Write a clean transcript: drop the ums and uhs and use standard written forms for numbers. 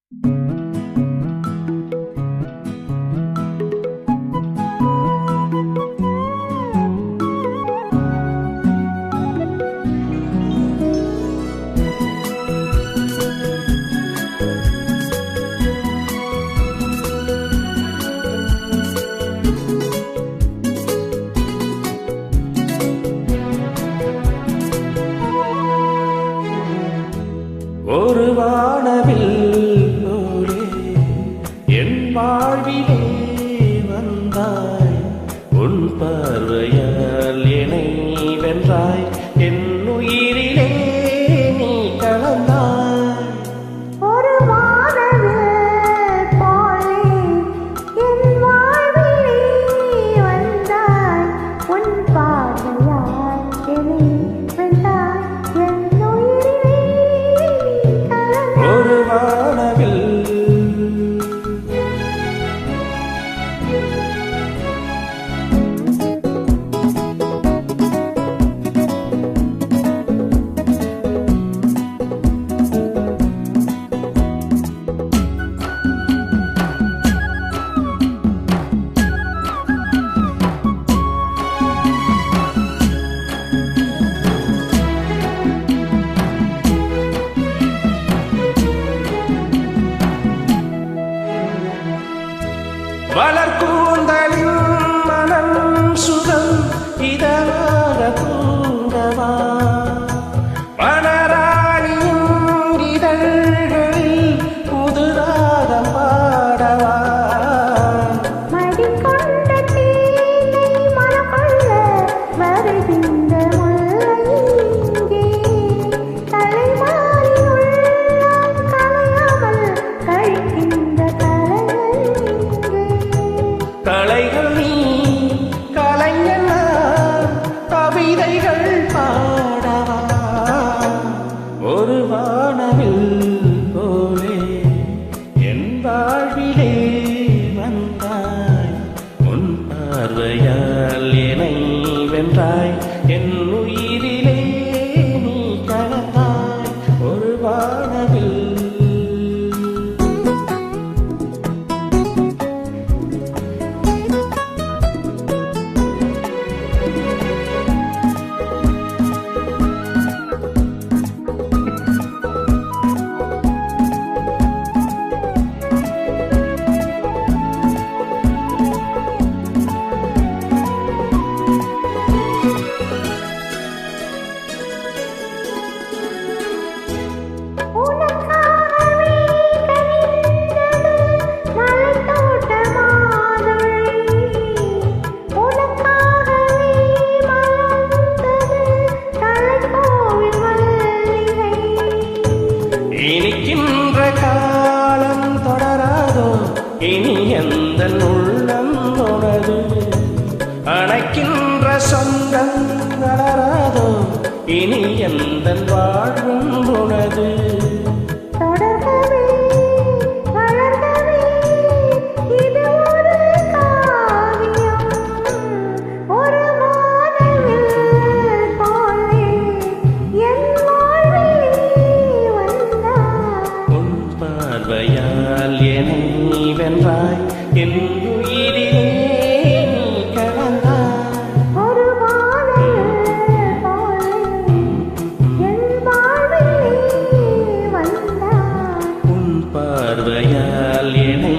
ஒரு வானவில் போலே என் வாழ்விலே வந்தாய், உன் பார்வையால் என்னை வென்றாய், என் உயிரிலே நீ கலந்தாய். ஒரு வானவில் போலே என் வாழ்விலே வந்தாய், உன் பார்வையால் என்னை வென்றாய், என் உயிரிலே ஒரு வானவில் வளர்கூந்தலின் மனம் சுகம் இதமாக தூங்கவா, வனராணியின் இதழ்களில் புதுராகம் பாடவா. மடிக்கொண்ட தேனை மனக்கொள்ள வருகின்ற முல்லை இங்கே, தலைமாறி உள்ளம் கலையாமல் கழிக்கின்ற கலைகள் இங்கே. கலைகள் நீ கலைஞன் நான், கவிதைகள் பாடவா. ஒரு வானவில் போலே என் வாழ்விலே வந்தாய், உன் பார்வையால் என்னை வென்றாய், என் உயிரிலே நீ கலந்தாய். ஒரு வானவில் உனக்காகவே கனிந்தது மலைத்தோட்ட மாதுளை, உனக்காகவே மலர்ந்தது தலைக்கோவில் மல்லிகை. இனிக்கின்ற காலம் தொடராதோ, இனி எந்த உள்ளம் உனது, அணைக்கின்ற சொந்தம் வளராதோ, இனி எந்த வாழ்வும் உனது. தொடர்கவே வளர்கவே இது ஒரு காவியம், ஒரு வானவில் போலே என் வாழ்விலே வந்தாய். உன் பார்வையால் என்னை வென்றாய், என் உயிரிலே நீ கலந்தாய். ஒரு வானவில் போலே என் வாழ்விலே வந்தாய். உன் பார்வையால் என்னை